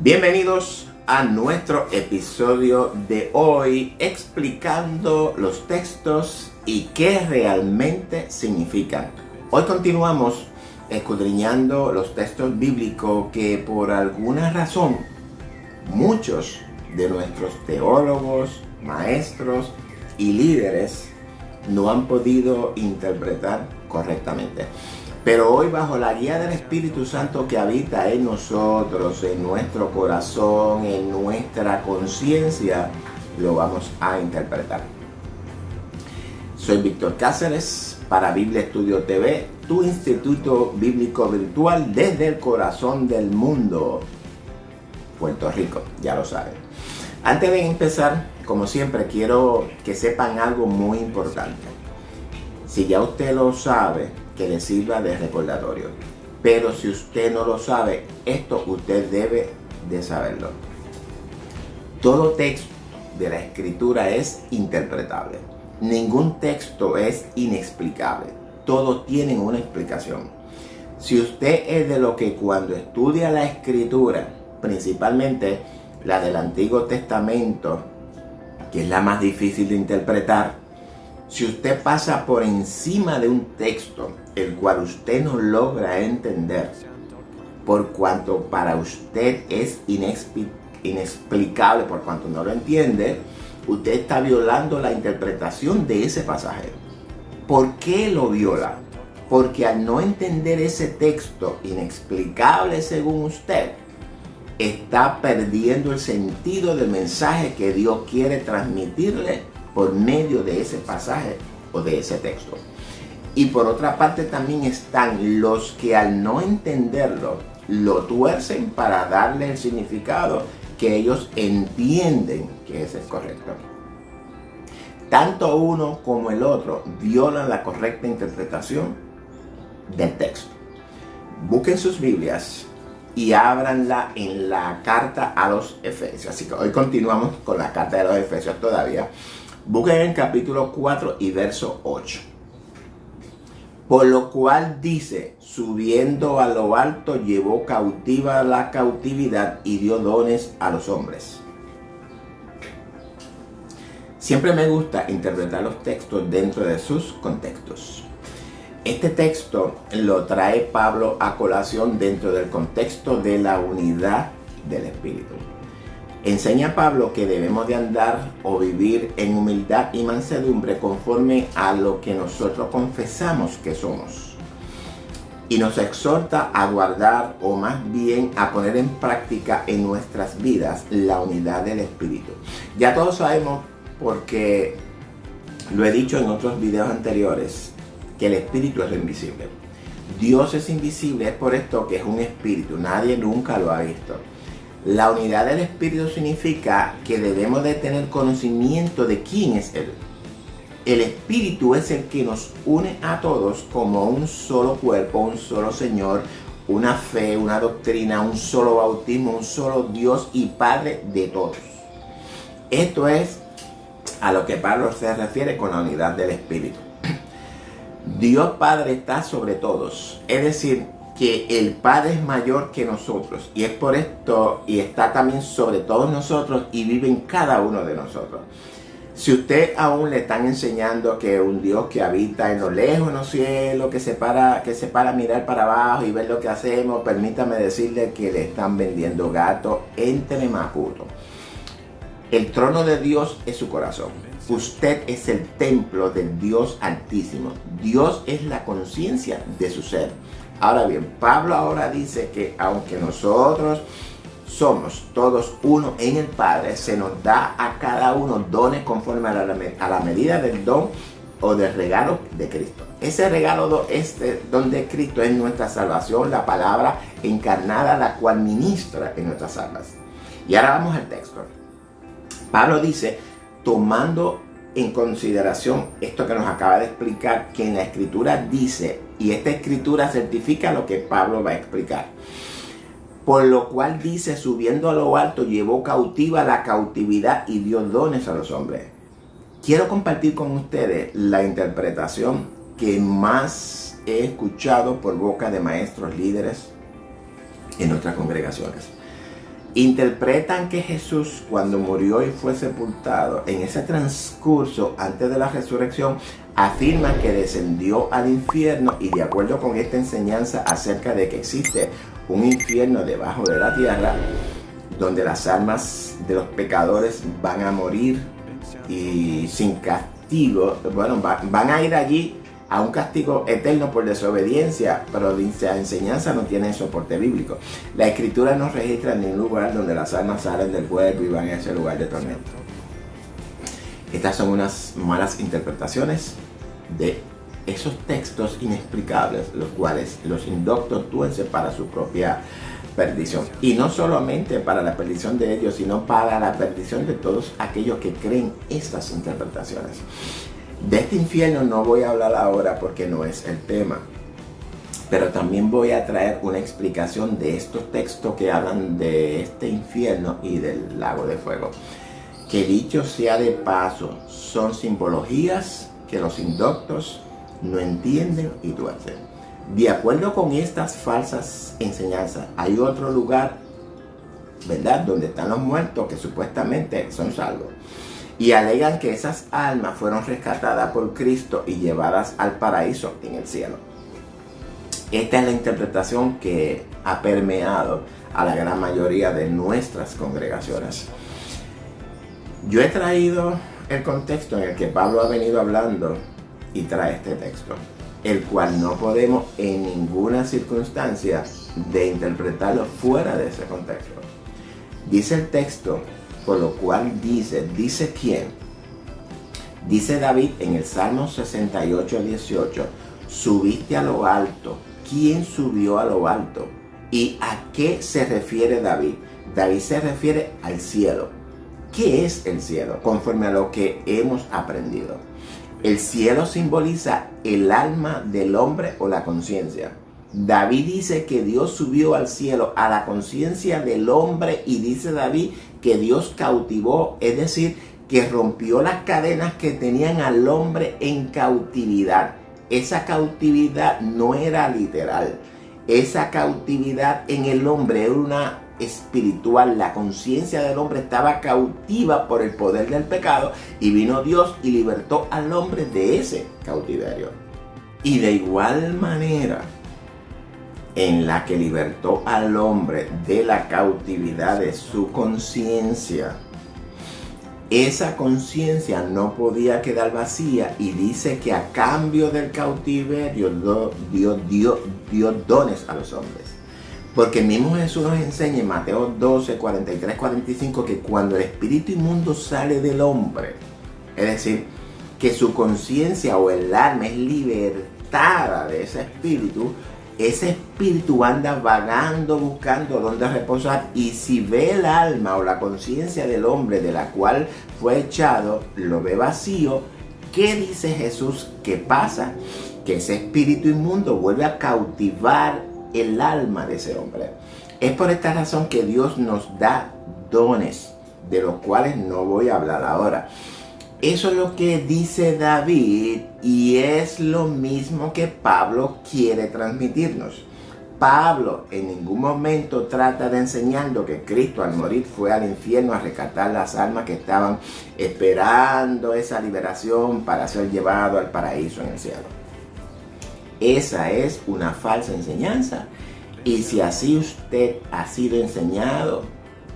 Bienvenidos a nuestro episodio de hoy, explicando los textos y qué realmente significan. Hoy continuamos escudriñando los textos bíblicos que por alguna razón muchos de nuestros teólogos, maestros y líderes no han podido interpretar correctamente. Pero hoy, bajo la guía del Espíritu Santo que habita en nosotros, en nuestro corazón, en nuestra conciencia, lo vamos a interpretar. Soy Víctor Cáceres para Biblia Estudio TV, tu instituto bíblico virtual desde el corazón del mundo, Puerto Rico, ya lo saben. Antes de empezar, como siempre, quiero que sepan algo muy importante. Si ya usted lo sabe, que le sirva de recordatorio. Pero si usted no lo sabe, esto usted debe de saberlo. Todo texto de la Escritura es interpretable. Ningún texto es inexplicable. Todos tienen una explicación. Si usted es de lo que cuando estudia la Escritura, principalmente la del Antiguo Testamento, que es la más difícil de interpretar, si usted pasa por encima de un texto el cual usted no logra entender, por cuanto para usted es inexplicable, por cuanto no lo entiende, usted está violando la interpretación de ese pasaje. ¿Por qué lo viola? Porque al no entender ese texto inexplicable según usted, está perdiendo el sentido del mensaje que Dios quiere transmitirle por medio de ese pasaje o de ese texto. Y por otra parte también están los que al no entenderlo, lo tuercen para darle el significado que ellos entienden que es el correcto. Tanto uno como el otro violan la correcta interpretación del texto. Busquen sus Biblias y ábranla en la carta a los Efesios. Así que hoy continuamos con la carta de los Efesios todavía. Busquen el capítulo 4 y verso 8. Por lo cual dice, subiendo a lo alto, llevó cautiva la cautividad y dio dones a los hombres. Siempre me gusta interpretar los textos dentro de sus contextos. Este texto lo trae Pablo a colación dentro del contexto de la unidad del Espíritu. Enseña Pablo que debemos de andar o vivir en humildad y mansedumbre conforme a lo que nosotros confesamos que somos. Y nos exhorta a guardar, o más bien a poner en práctica en nuestras vidas, la unidad del Espíritu. Ya todos sabemos, porque lo he dicho en otros videos anteriores, que el Espíritu es lo invisible. Dios es invisible, es por esto que es un Espíritu. Nadie nunca lo ha visto. La unidad del Espíritu significa que debemos de tener conocimiento de quién es Él. El Espíritu es el que nos une a todos como un solo cuerpo, un solo Señor, una fe, una doctrina, un solo bautismo, un solo Dios y Padre de todos. Esto es a lo que Pablo se refiere con la unidad del Espíritu. Dios Padre está sobre todos, es decir, que el Padre es mayor que nosotros, y es por esto, y está también sobre todos nosotros y vive en cada uno de nosotros. Si usted aún le están enseñando que un Dios que habita en lo lejos, en los cielos, que se para a mirar para abajo y ver lo que hacemos, permítame decirle que le están vendiendo gato entre macuto. El trono de Dios es su corazón. Usted es el templo del Dios Altísimo. Dios es la conciencia de su ser. Ahora bien, Pablo ahora dice que aunque nosotros somos todos uno en el Padre, se nos da a cada uno dones conforme a la medida del don o del regalo de Cristo. Ese regalo, este don de Cristo es nuestra salvación, la palabra encarnada, la cual ministra en nuestras almas. Y ahora vamos al texto. Pablo dice, tomando en consideración esto que nos acaba de explicar, que en la Escritura dice, y esta Escritura certifica lo que Pablo va a explicar. Por lo cual dice, subiendo a lo alto, llevó cautiva la cautividad y dio dones a los hombres. Quiero compartir con ustedes la interpretación que más he escuchado por boca de maestros líderes en nuestras congregaciones. Interpretan que Jesús, cuando murió y fue sepultado, en ese transcurso antes de la resurrección, afirman que descendió al infierno, y de acuerdo con esta enseñanza acerca de que existe un infierno debajo de la tierra, donde las almas de los pecadores van a morir y sin castigo, bueno, van a ir allí a un castigo eterno por desobediencia, pero la enseñanza no tiene soporte bíblico. La Escritura no registra ningún lugar donde las almas salen del cuerpo y van a ese lugar de tormento. Estas son unas malas interpretaciones de esos textos inexplicables, los cuales los indoctos tuercen para su propia perdición. Y no solamente para la perdición de ellos, sino para la perdición de todos aquellos que creen estas interpretaciones. De este infierno no voy a hablar ahora porque no es el tema, pero también voy a traer una explicación de estos textos que hablan de este infierno y del lago de fuego, que dicho sea de paso, son simbologías que los indoctos no entienden y tuercen. De acuerdo con estas falsas enseñanzas, hay otro lugar, ¿verdad?, donde están los muertos que supuestamente son salvos. Y alegan que esas almas fueron rescatadas por Cristo y llevadas al paraíso en el cielo. Esta es la interpretación que ha permeado a la gran mayoría de nuestras congregaciones. Yo he traído el contexto en el que Pablo ha venido hablando y trae este texto, el cual no podemos en ninguna circunstancia de interpretarlo fuera de ese contexto. Dice el texto, por lo cual ¿dice quién? Dice David en el Salmo 68:18, subiste a lo alto. ¿Quién subió a lo alto? ¿Y a qué se refiere David? David se refiere al cielo. ¿Qué es el cielo? Conforme a lo que hemos aprendido. El cielo simboliza el alma del hombre o la conciencia. David dice que Dios subió al cielo, a la conciencia del hombre, y dice David que Dios cautivó, es decir, que rompió las cadenas que tenían al hombre en cautividad. Esa cautividad no era literal. Esa cautividad en el hombre era una espiritual. La conciencia del hombre estaba cautiva por el poder del pecado, y vino Dios y libertó al hombre de ese cautiverio. Y de igual manera en la que libertó al hombre de la cautividad de su conciencia, esa conciencia no podía quedar vacía, y dice que a cambio del cautiverio dio dones a los hombres. Porque mismo Jesús nos enseña en Mateo 12, 43, 45, que cuando el espíritu inmundo sale del hombre, es decir, que su conciencia o el alma es libertada de ese espíritu anda vagando buscando dónde reposar, y si ve el alma o la conciencia del hombre de la cual fue echado, lo ve vacío. ¿Qué dice Jesús que pasa? Que ese espíritu inmundo vuelve a cautivar el alma de ese hombre. Es por esta razón que Dios nos da dones, de los cuales no voy a hablar ahora. Eso es lo que dice David, y es lo mismo que Pablo quiere transmitirnos. Pablo en ningún momento trata de enseñando que Cristo al morir fue al infierno a rescatar las almas que estaban esperando esa liberación para ser llevado al paraíso en el cielo. Esa es una falsa enseñanza, y si así usted ha sido enseñado,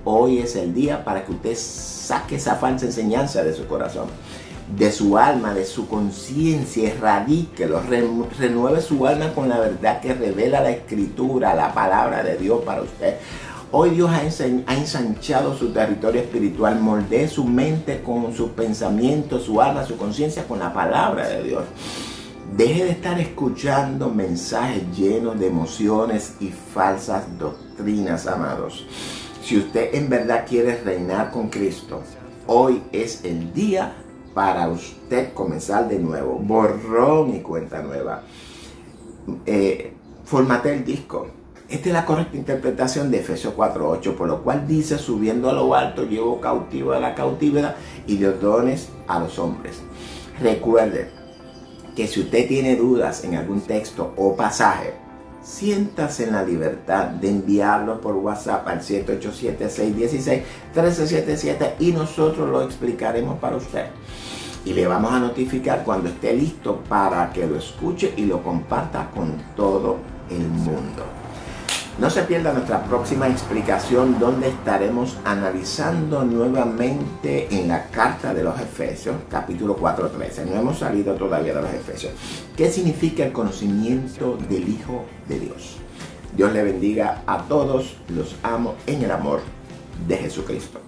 hoy es el día para que usted saque esa falsa enseñanza de su corazón, de su alma, de su conciencia, erradíquelo, renueve su alma con la verdad que revela la Escritura, la palabra de Dios para usted. Hoy Dios ha ensanchado su territorio espiritual. Moldee su mente con sus pensamientos, su alma, su conciencia con la palabra de Dios. Deje de estar escuchando mensajes llenos de emociones y falsas doctrinas, amados. Si usted en verdad quiere reinar con Cristo, hoy es el día para usted comenzar de nuevo. Borrón y cuenta nueva. Formate el disco. Esta es la correcta interpretación de Efesios 4:8, por lo cual dice: subiendo a lo alto, llevó cautivo a la cautividad y dio dones a los hombres. Recuerde que si usted tiene dudas en algún texto o pasaje, siéntase en la libertad de enviarlo por WhatsApp al 787-616-1377 y nosotros lo explicaremos para usted. Y le vamos a notificar cuando esté listo para que lo escuche y lo comparta con todo el mundo. No se pierda nuestra próxima explicación, donde estaremos analizando nuevamente en la carta de los Efesios, capítulo 4:13. No hemos salido todavía de los Efesios. ¿Qué significa el conocimiento del Hijo de Dios? Dios le bendiga a todos. Los amo en el amor de Jesucristo.